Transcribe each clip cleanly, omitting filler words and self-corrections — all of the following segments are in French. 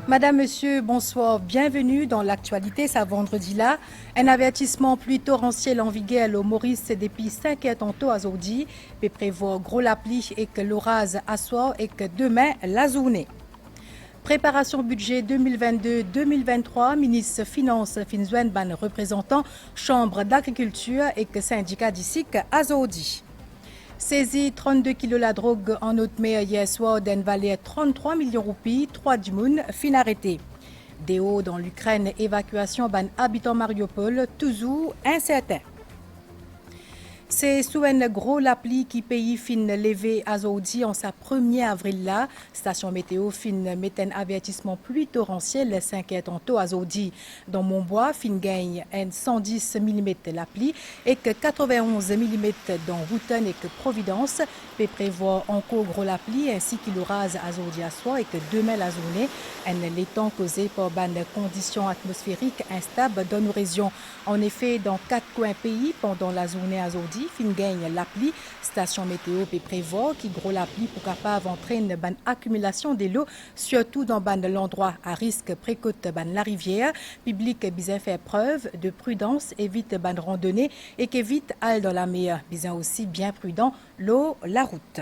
Madame, Monsieur, bonsoir. Bienvenue dans l'actualité, ça vendredi là. Un avertissement pluie torrentiel en vigueur au Maurice depuis 5 heures tantôt à Zodi. Peut prévoir gros la pluie et que l'orage à soir et que demain la journée. Préparation budget 2022-2023, ministre Finances Finzwen Ban représentant Chambre d'agriculture et que syndicat d'ici à Zodi. Saisi 32 kilos la drogue en haute mer hier soir d'une valeur 33 millions de roupies, 3 du monde fin arrêté. Déo dans l'Ukraine, évacuation ban habitant Mariupol, toujours incertain. C'est sous un gros l'appli qui pays fin levé à Zodi en sa 1er avril là. Station météo fin met un avertissement pluie torrentielle 5 heures tantôt à Zodi. Dans Montbois, fin gagne un 110 mm l'appli et que 91 mm dans Routon et que Providence. Peut prévoir encore gros l'appli ainsi qu'il l'orage à Zodi à soir et que demain la journée. Un temps causé par des conditions atmosphériques instables dans nos régions. En effet, dans 4 coins pays pendant la journée à Zodi, fin gagne l'appli, station météo peut prévoir qui gros l'appli pour capable entraîne une accumulation de l'eau, surtout dans l'endroit à risque précote la rivière. Public bien faire preuve de prudence, évite randonnée et qu'évite aller dans la mer. Bien aussi bien prudent, l'eau, la route.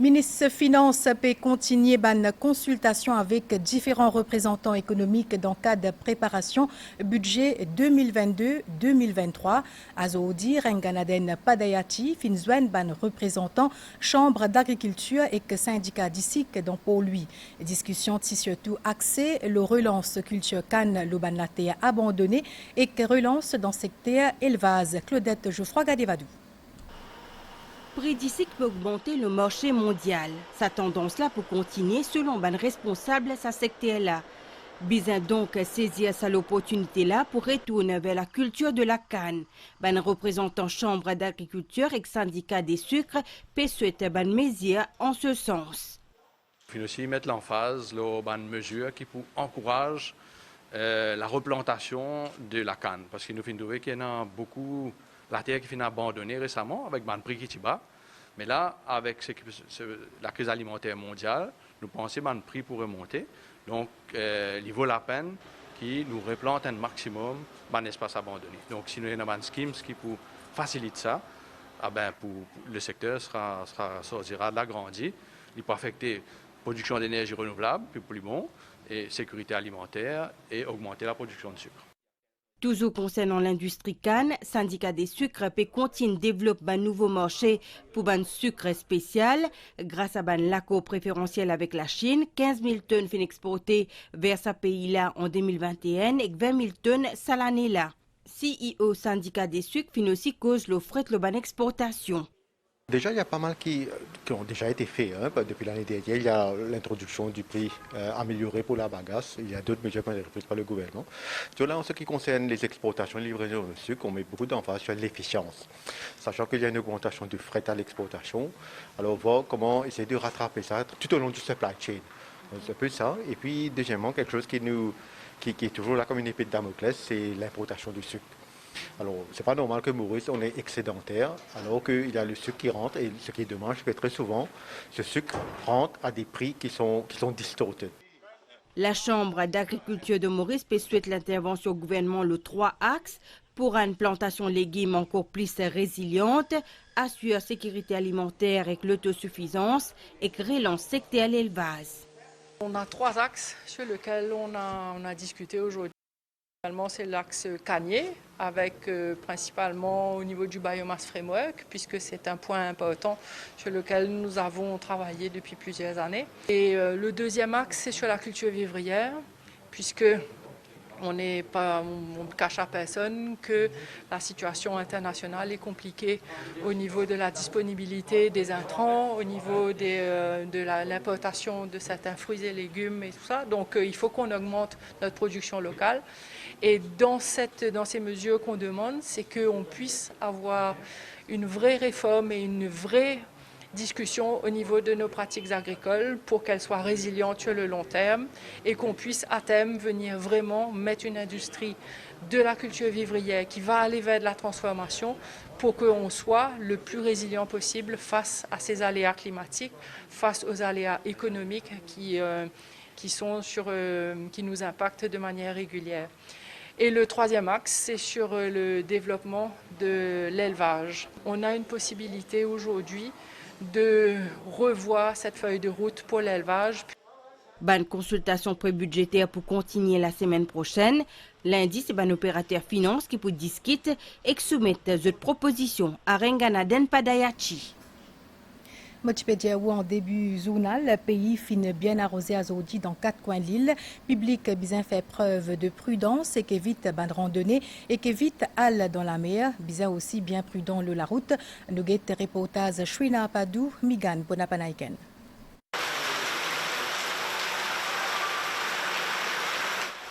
Ministre Finances peut continuer une consultation avec différents représentants économiques dans le cadre de préparation budget 2022-2023. Azodi, Renganaden Padayati, Finzwen, ban représentant Chambre d'agriculture et que syndicat d'ici dans pour lui. Discussion surtout axée, le relance culture canne, le ban laté abandonné et que relance dans le secteur élevage. Claudette Geoffroy Gadevadou. Prix d'ici peut augmenter le marché mondial. Sa tendance-là peut continuer selon ban responsable sa secteur-là. Bizin donc saisir sa l'opportunité-là pour retourner vers la culture de la canne. Ban représentant chambre d'agriculture et syndicat des sucres peut souhaiter ban mesure en ce sens. Il faut aussi mettre l'emphase sur ban mesure qui encourage la replantation de la canne. Parce qu'il nous fait trouver qu'il y en a beaucoup. La terre qui finit abandonnée récemment avec un prix qui est bas. Mais là, avec la crise alimentaire mondiale, nous pensons que le prix pourrait monter. Donc, il vaut la peine qu'il nous replante un maximum d'espace abandonné. Donc, si nous avons un scheme qui pour faciliter ça, pour le secteur sortira de l'agrandir. Il peut affecter la production d'énergie renouvelable, plus bon, et sécurité alimentaire et augmenter la production de sucre. Toujours concernant l'industrie canne, syndicat des sucres peut continuer de développer un nouveau marché pour un sucre spécial. Grâce à un l'accord préférentiel avec la Chine, 15 000 tonnes sont exportées vers ce pays-là en 2021 et 20 000 tonnes cette année-là. CEO syndicat des sucres fin aussi cause le fret de l'exportation. Déjà, il y a pas mal qui ont déjà été faits. Depuis l'année dernière, il y a l'introduction du prix amélioré pour la bagasse. Il y a d'autres mesures qui ont été prises par le gouvernement. Là, en ce qui concerne les exportations et les livraisons de sucre, on met beaucoup d'emphase sur l'efficience. Sachant qu'il y a une augmentation du fret à l'exportation, alors voir comment essayer de rattraper ça tout au long du supply chain. C'est un peu ça. Et puis, deuxièmement, quelque chose qui est toujours là comme une épée de Damoclès, c'est l'importation du sucre. Alors, c'est pas normal que Maurice, on est excédentaire, alors qu'il y a le sucre qui rentre, et ce qui est dommage, c'est que très souvent, ce sucre rentre à des prix qui sont distortés. La Chambre d'agriculture de Maurice peut souhaiter l'intervention au gouvernement le 3 axes pour une plantation légumes encore plus résiliente, assurer la sécurité alimentaire avec l'autosuffisance et relance secteur l'élevage. On a 3 axes sur lesquels on a discuté aujourd'hui. C'est l'axe cannier, avec principalement au niveau du biomass framework, puisque c'est un point important sur lequel nous avons travaillé depuis plusieurs années. Et le deuxième axe, c'est sur la culture vivrière, puisque on ne cache à personne que la situation internationale est compliquée au niveau de la disponibilité des intrants, au niveau de l'importation de certains fruits et légumes et tout ça. Donc il faut qu'on augmente notre production locale. Et dans ces mesures qu'on demande, c'est qu'on puisse avoir une vraie réforme et une vraie discussion au niveau de nos pratiques agricoles pour qu'elles soient résilientes sur le long terme et qu'on puisse à terme venir vraiment mettre une industrie de la culture vivrière qui va aller vers de la transformation pour qu'on soit le plus résilient possible face à ces aléas climatiques, face aux aléas économiques qui qui nous impactent de manière régulière. Et le troisième axe, c'est sur le développement de l'élevage. On a une possibilité aujourd'hui de revoir cette feuille de route pour l'élevage. Ban consultation pré-budgétaire pour continuer la semaine prochaine. Lundi, c'est ban opérateur finance qui peut discuter et soumettre cette proposition à Rengana Den Padayachi. Mochipediaou en début journal, le pays finit bien arrosé à Zodi dans 4 coins de l'île. Public bien fait preuve de prudence et qu'évite ban de randonnée et qu'évite halle dans la mer. Bien aussi bien prudent le la route. Nous guette reportage Shrina Padou, Migan Bonapanaiken.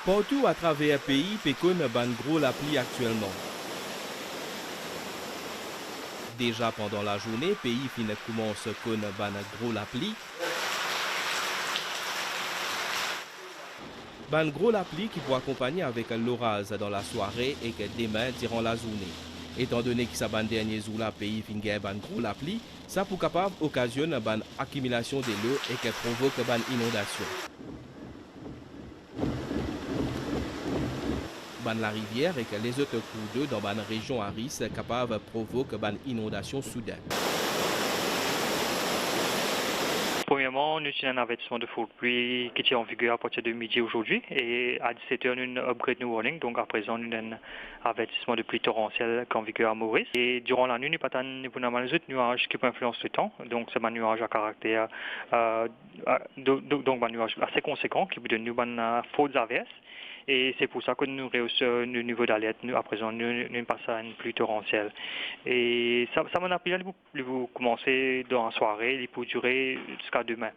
Partout à travers le pays, Pécon ban gros la pluie actuellement. Déjà pendant la journée, le pays commence con ban gros la pluie. Ban gros la pluie qui peut accompagner avec l'orage dans la soirée et que demain durant la journée. Étant donné que ça ban dernier jour la pays finit ban gros la pluie, ça peut capable occasionner ban accumulation de l'eau et que provoque ban inondation. Ban la rivière et que les autres cours d'eau dans la région à risque capable provoquer une inondation soudaine. Premièrement, nous avons un avertissement de forte pluie qui est en vigueur à partir de midi aujourd'hui et à 17h, nous avons un upgrade new warning. Donc à présent, nous avons un avertissement de pluie torrentielle qui est en vigueur à Maurice. Et durant la nuit, nous avons les autres nuages qui peuvent influencer le temps. Donc c'est un nuage à caractère donc un nuage assez conséquent qui peut donner une forte averse. Et c'est pour ça que nous rehaussons le niveau d'alerte. À présent, nous passons à une pluie torrentielle. Et ça m'a appris à vous commencer dans la soirée, il peut durer jusqu'à demain.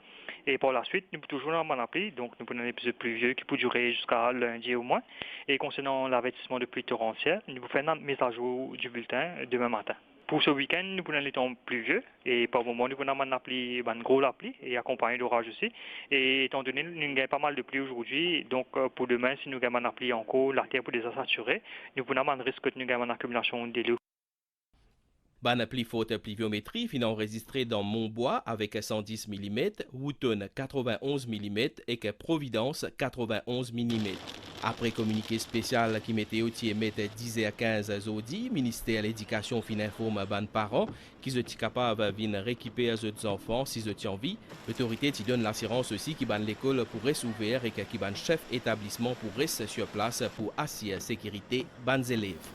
Et par la suite, nous pouvons toujours avoir une pluie, donc nous prenons un épisode pluvieux qui peut durer jusqu'à lundi au moins. Et concernant l'avertissement de pluie torrentielle, nous pouvons faire une mise à jour du bulletin demain matin. Pour ce week-end, nous prenons les temps pluvieux et par moment, nous prenons une gros pluie et accompagné d'orage aussi. Et étant donné que nous avons pas mal de pluie aujourd'hui, donc pour demain, si nous avons une pluie encore, la terre peut déjà saturer, nous prenons un risque de nous avoir une accumulation de l'eau. Ban pluie forte pluviométrie fin enregistré dans Montbois avec 110 mm, Wouton 91 mm et que Providence 91 mm. Après communiqué spécial qui météo émet 10h15 aujourd'hui, ministère de l'Éducation fin informe ban parents qui sont capables de récupérer leurs enfants si ils ont envie. L'autorité qui donne l'assurance aussi qui ban l'école pour rester ouvert et qui ban chef établissement pour rester sur place pour assurer la sécurité ban élèves.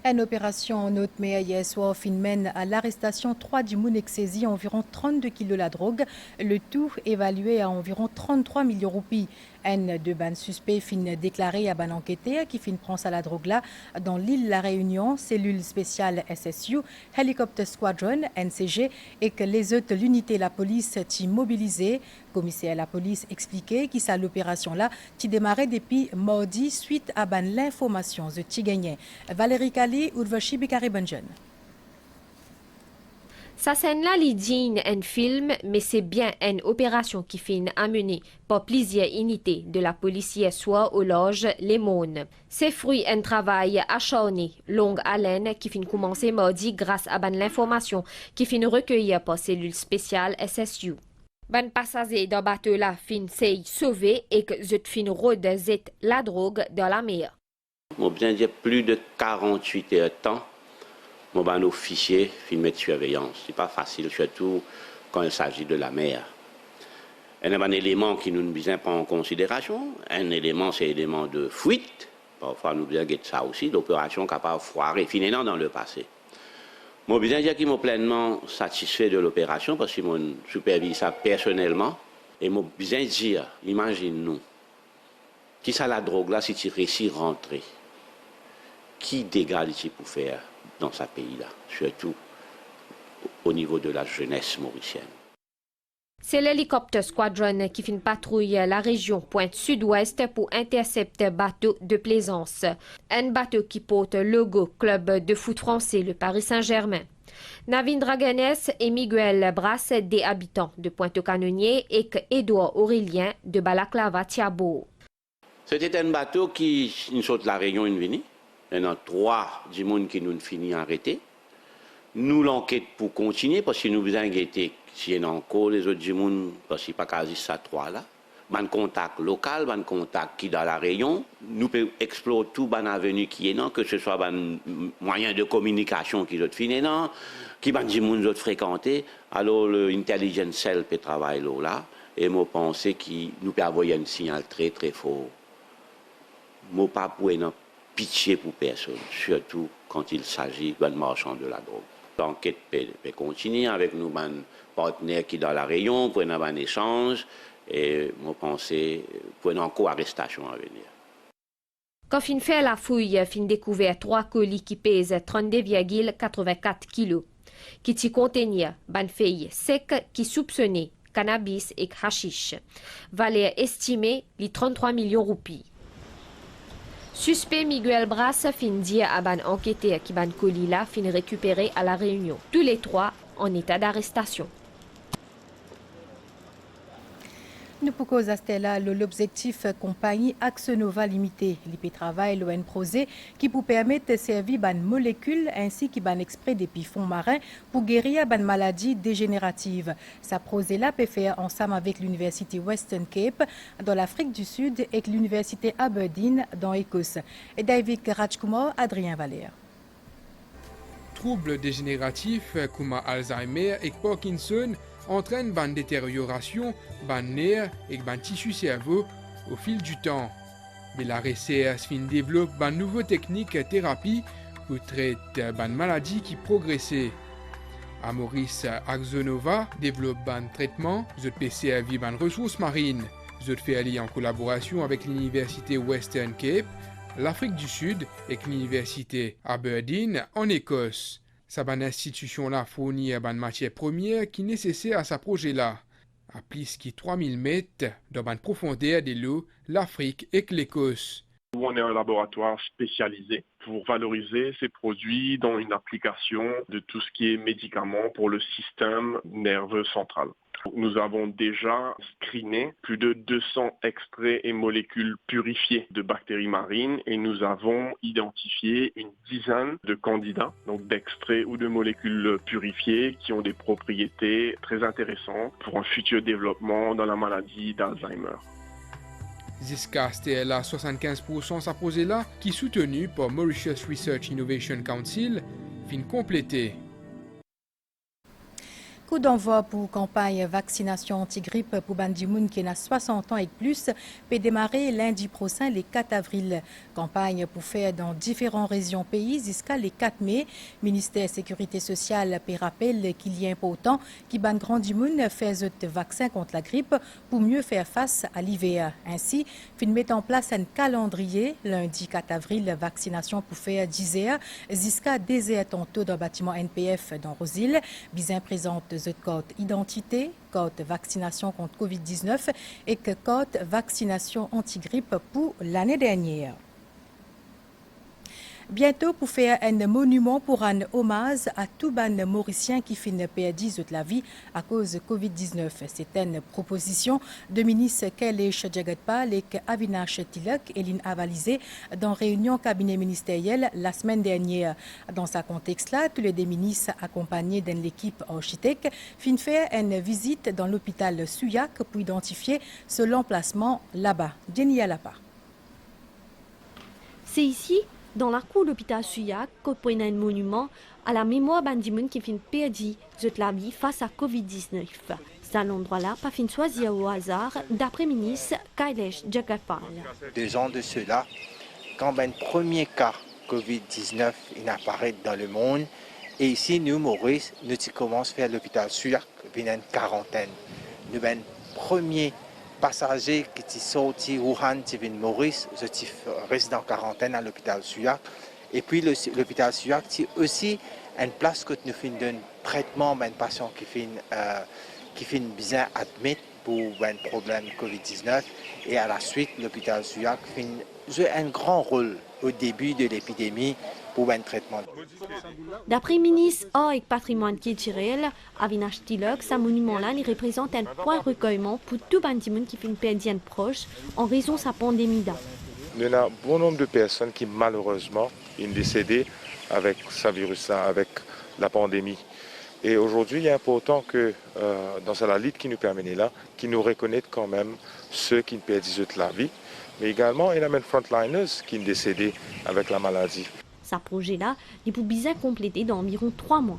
Une opération en haute mer hier soir mène à l'arrestation 3 du monde saisi environ 32 kilos de drogue, le tout évalué à environ 33 millions de roupies. Un de ban suspect fin déclaré à ban enquêteur qui fin prend à la drogue là dans l'île La Réunion, cellule spéciale SSU, Helicopter Squadron, NCG, et que les autres l'unité la police t'y mobilisé. Commissaire la police expliqué qui ça l'opération là qui démarrait depuis mardi suite à ban l'information de Tigagné. Valérie Kali, Urvashi Bikari-Banjan. Sa scène-là, l'idine un film, mais c'est bien une opération qui finit amenée par plusieurs unités de la police hier soir au loge Les Mônes. C'est fruit un travail acharné, longue haleine, qui finit commencer mardi grâce à l'information qui finit recueillie par cellule spéciale SSU. Ban passager dans bateau là fin s'est sauvé et que zut fin rôde zet la drogue dans la mer. Mon bien dire plus de 48 heures de temps. Mon ban officier film de surveillance. C'est pas facile, surtout quand il s'agit de la mer. Il y a un élément qui nous besoin prendre en considération. Un élément, c'est l'élément de fuite. Parfois, nous besoin de ça aussi, l'opération capable de foirer, finalement dans le passé. Mon besoin dire qu'il m'a pleinement satisfait de l'opération parce que mon supervise ça personnellement. Et mon besoin dire, imagine-nous, qui ça la drogue là si tu réussis à rentrer? Qui dégâts tu pour faire dans ce pays-là, surtout au niveau de la jeunesse mauricienne. C'est l'hélicoptère Squadron qui finit patrouille la région pointe sud-ouest pour intercepter bateau de plaisance. Un bateau qui porte le logo club de foot français, le Paris Saint-Germain. Navin Dragones et Miguel Brass, des habitants de Pointe-au-Canonnier, et Édouard Aurélien de Balaclava Tiabo. C'était un bateau qui nous saute la Réunion une venue. Il y en a 3 du monde qui nous finit arrêtés. Nous, l'enquête pour continuer, parce que nous vous inquiétons si il y a encore les autres gens, parce qu'il n'y a pas quasi ça trois là. Ban contact local, ban contact qui dans la région, nous pouvons explorer tout ban avenue qui est là, que ce soit ban moyen de communication qui est fini là, qui ban gens nous fréquenter. Alors l'intelligence cell peut travailler là, et moi pense que nous pouvons envoyer un signal très très fort. Moi pas pour un pitié pour personne, surtout quand il s'agit d'un marchand de la drogue. L'enquête peut continuer avec nos partenaires qui dans la région pour un échange. Et moi, pense pour une encore arrestation à venir. Quand fin fait la fouille, fin découvert 3 colis qui pèsent 32,84 kg, qui t'y contenaient ban feuilles secs qui soupçonnaient cannabis et hashish. Valeur estimée les 33 millions de roupies. Suspect Miguel Bras fin dire à ban enquêteur qui ban colis là fin récupéré à la Réunion. Tous les 3 en état d'arrestation. Nous pouvons là l'objectif compagnie Axenova Limité. L'IP travaille l'ON Prosé qui peut permettre de servir ban molécules ainsi que ban exprès des fonds marins pour guérir ban maladies dégénératives. Ça Prosé là peut faire ensemble avec l'université Western Cape dans l'Afrique du Sud et l'université Aberdeen dans l'Écosse. Et David Rajkumar, Adrien Valère. Troubles dégénératifs comme Alzheimer et Parkinson entraînent une détérioration, un nerf et un tissu cerveau au fil du temps. Mais la recherche développe une nouvelle technique de thérapie pour traiter une maladie qui progressait. À Maurice Axenova développe un traitement de servir une ressources marines. Je fait aller en collaboration avec l'université Western Cape, l'Afrique du Sud et l'université Aberdeen en Écosse. Sa bonne institution-là fournit une matière première qui est nécessaire à ce projet-là. À plus de 3000 mètres dans une profondeur de l'eau, l'Afrique et l'Écosse. On est un laboratoire spécialisé pour valoriser ces produits dans une application de tout ce qui est médicaments pour le système nerveux central. Nous avons déjà screené plus de 200 extraits et molécules purifiées de bactéries marines et nous avons identifié une dizaine de candidats, donc d'extraits ou de molécules purifiées qui ont des propriétés très intéressantes pour un futur développement dans la maladie d'Alzheimer. Jusqu'à là 75% sa posé là, qui soutenu par Mauritius Research Innovation Council, fin complété. Coup d'envoi pour campagne vaccination anti-grippe pour Bandimoun qui a 60 ans et plus peut démarrer lundi prochain, le 4 avril. Campagne pour faire dans différentes régions pays jusqu'à le 4 mai. Ministère de Sécurité sociale peut rappeler qu'il est important que Bandimoun fasse ce vaccin contre la grippe pour mieux faire face à l'hiver. Ainsi, fin met en place un calendrier lundi 4 avril, vaccination pour faire 10 heures jusqu'à 2 heures tantôt dans le bâtiment NPF dans Rosil. Bizin présente code identité, code vaccination contre Covid-19 et code vaccination anti-grippe pour l'année dernière. Bientôt pour faire un monument pour un hommage à tout ban mauricien qui finit perdu de la vie à cause de Covid-19. C'est une proposition de ministre Kailesh Jagatpal et Avinash Tilak et Lynn avalisé dans réunion cabinet ministériel la semaine dernière. Dans ce contexte-là, tous les deux ministres accompagnés d'une équipe architecte finissent faire une visite dans l'hôpital Suyak pour identifier son emplacement là-bas. Jenny Alapa. C'est ici, dans la cour de l'hôpital Suyak, qu'on prend un monument à la mémoire Bandimoun qui finit perdu de la vie face à Covid-19. C'est un endroit-là, pas fin choisi au hasard, d'après ministre Kailesh Jagatpal. 2 ans de cela, quand un premier cas Covid-19 apparaît dans le monde, et ici, nous, Maurice, nous commençons à faire l'hôpital Suyak, une quarantaine. Nous avons un premier passager qui sont sortis Wuhan, Maurice, je reste en quarantaine à l'hôpital Suyak. Et puis l'hôpital Suyak, c'est aussi une place que nous faisons un traitement à un patient qui fait bien admis pour un problème Covid-19. Et à la suite, l'hôpital Suyak joue un grand rôle au début de l'épidémie pour un traitement. D'après le ministre Art et Patrimoine culturel, Avinash Tilak, ce monument-là représente un point de recueillement pour tout Bandimoun qui fait une période proche en raison de sa pandémie. Il y a un bon nombre de personnes qui malheureusement sont décédées avec ce virus-là, avec la pandémie. Et aujourd'hui, il est important que dans la lutte qui nous permet là, qui nous reconnaît quand même ceux qui perdent la vie, mais également il y a même frontliners qui sont décédés avec la maladie. Ce projet-là, il peut bien compléter dans environ 3 mois.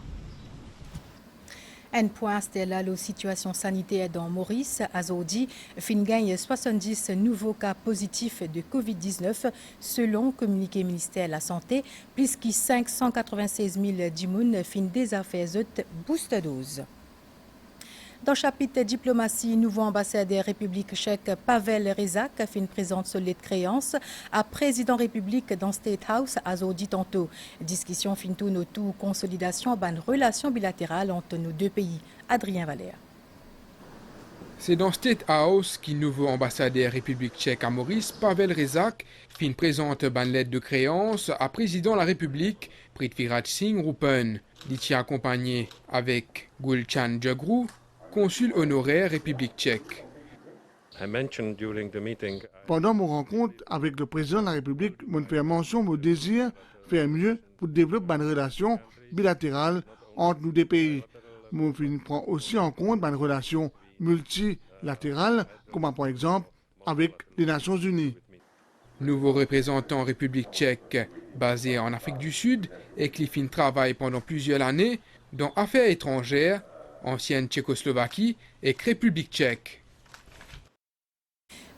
Un point, c'était là la situation sanitaire dans Maurice. Azodi, fin gagne 70 nouveaux cas positifs de Covid-19 selon communiqué ministère de la Santé, plus que 596 000 dimoun fin des affaires booster dose. Dans le chapitre diplomatie, nouveau ambassadeur République tchèque Pavel Rezak fait une présente solide créance à président République dans State House à Zodi tantôt. Discussion fin tout autour consolidation d'une relation bilatérale entre nos deux pays. Adrien Valère. C'est dans State House qu'un nouveau ambassadeur République tchèque à Maurice, Pavel Rezak, fait une présente lettre de créance à président de la République, Prithviraj Singh Rupen. Il est accompagné avec Gulchan Jagru, consul honoraire République tchèque. Pendant mon rencontre avec le président de la République, je fais mention de mon désir de faire mieux pour développer une relation bilatérale entre nos deux pays. Je prends aussi en compte une relation multilatérale, comme par exemple avec les Nations Unies. Nouveau représentant République tchèque basé en Afrique du Sud et qui travaille pendant plusieurs années dans affaires étrangères, ancienne Tchécoslovaquie et République tchèque.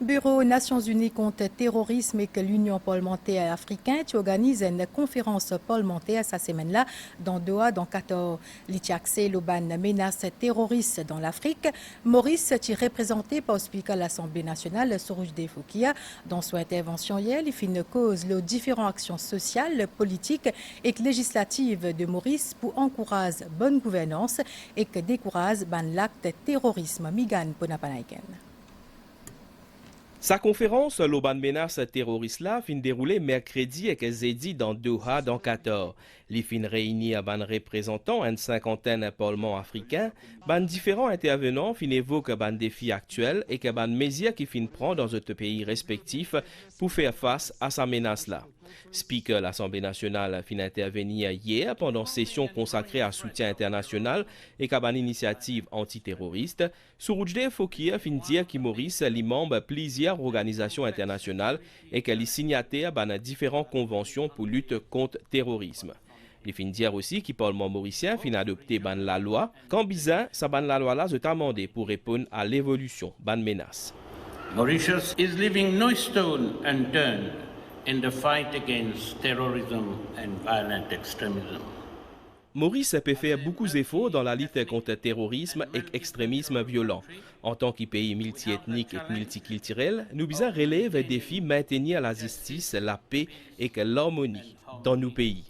Bureau Nations Unies contre le terrorisme et que l'Union parlementaire africaine organise une conférence parlementaire cette semaine-là dans Doha, dans Qatar. L'Itchaxé, l'Oban menace terroriste dans l'Afrique. Maurice est représenté par le speaker de l'Assemblée nationale, Sorouj Defoukia. Dans son intervention hier, il fait une cause les différentes actions sociales, politiques et législatives de Maurice pour encourager bonne gouvernance et que décourage l'acte terrorisme. Migan Ponapanaiken. Sa conférence, l'Oban menace terroriste là, fin déroulée mercredi et jeudi dans Doha, dans Qatar. Les fins réunis à ban représentants, une cinquantaine de parlements africains, ban différents intervenants fin évoquent ban défis actuels et que ban mesures qui fin prend dans d'autres pays respectifs pour faire face à sa menace là. Speaker de l'Assemblée nationale fin intervenir hier pendant session consacrée à soutien international et qu'à ban initiative antiterroriste. Soroujdeh Fokir fin dire que Maurice est membre plusieurs organisations internationales et qu'elle est signataire ban différentes conventions pour lutte contre le terrorisme. Il fin dire aussi que le Parlement mauricien fin adopté ban la loi. Quand bizarre, sa ban la loi là est amendée pour répondre à l'évolution ban menace. Mauritius is leaving no stone unturned in the fight against terrorism and violent extremism. Maurice peut faire beaucoup d'efforts dans la lutte contre le terrorisme et l'extrémisme violent. En tant que pays multiethnique et multiculturel, nous devons relever les défis maintenir la justice, la paix et l'harmonie dans nos pays.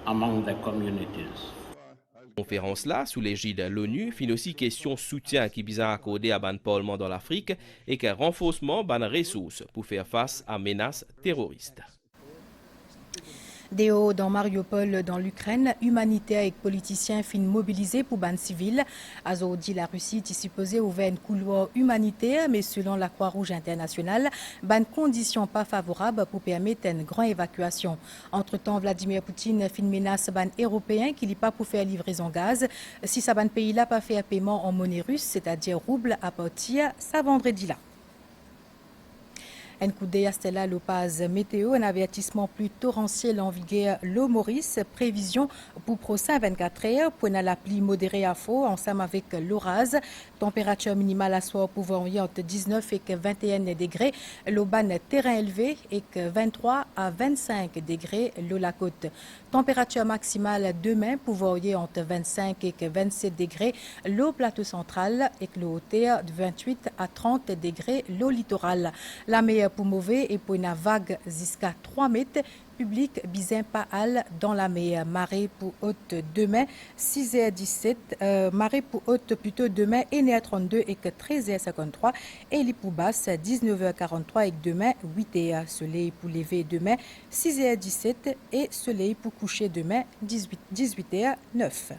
Among the communities. La conférence là, sous l'égide de l'ONU, fin aussi question soutien qui vise à accorder à ban parlement dans l'Afrique et qu'un renforcement ban ressources pour faire face à menaces terroristes. Déo dans Mariupol, dans l'Ukraine, humanitaires et politiciens fin mobilisés pour ban civil. Azodi, la Russie est supposée ouvrir un couloir humanitaire, mais selon la Croix-Rouge internationale, ban conditions pas favorables pour permettre une grande évacuation. Entre-temps, Vladimir Poutine fin menace ban européen qui n'est pas pour faire livraison gaz. Si sa ban pays là pas fait un paiement en monnaie russe, c'est-à-dire rouble à partir ça vendredi là. Un coup d'œil à Stella Lopaz météo, un avertissement plus torrentiel en vigueur l'eau Maurice, prévision pour prochain 24 heures, pour la pluie modérée à faux, ensemble avec l'orage, température minimale à soir pouvant y entre 19 et 21 degrés, l'auban terrain élevé et 23 à 25 degrés l'eau la côte. Température maximale demain pouvant y entre 25 et 27 degrés l'eau plateau central et l'eau hauteur de 28 à 30 degrés l'eau littoral. La meilleure pour mauvais et pour une vague jusqu'à 3 mètres. Public bizin Paal dans la mer. Marée pour haute demain 6h17. Marée pour haute plutôt demain 1h32 et que 13h53. Et les pour basse 19h43 et demain 8h. Soleil pour lever demain 6h17 et soleil pour coucher demain 18h09.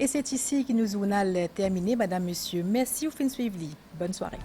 Et c'est ici que nous avons terminé. Madame, Monsieur, merci au fin suivi. Bonne soirée.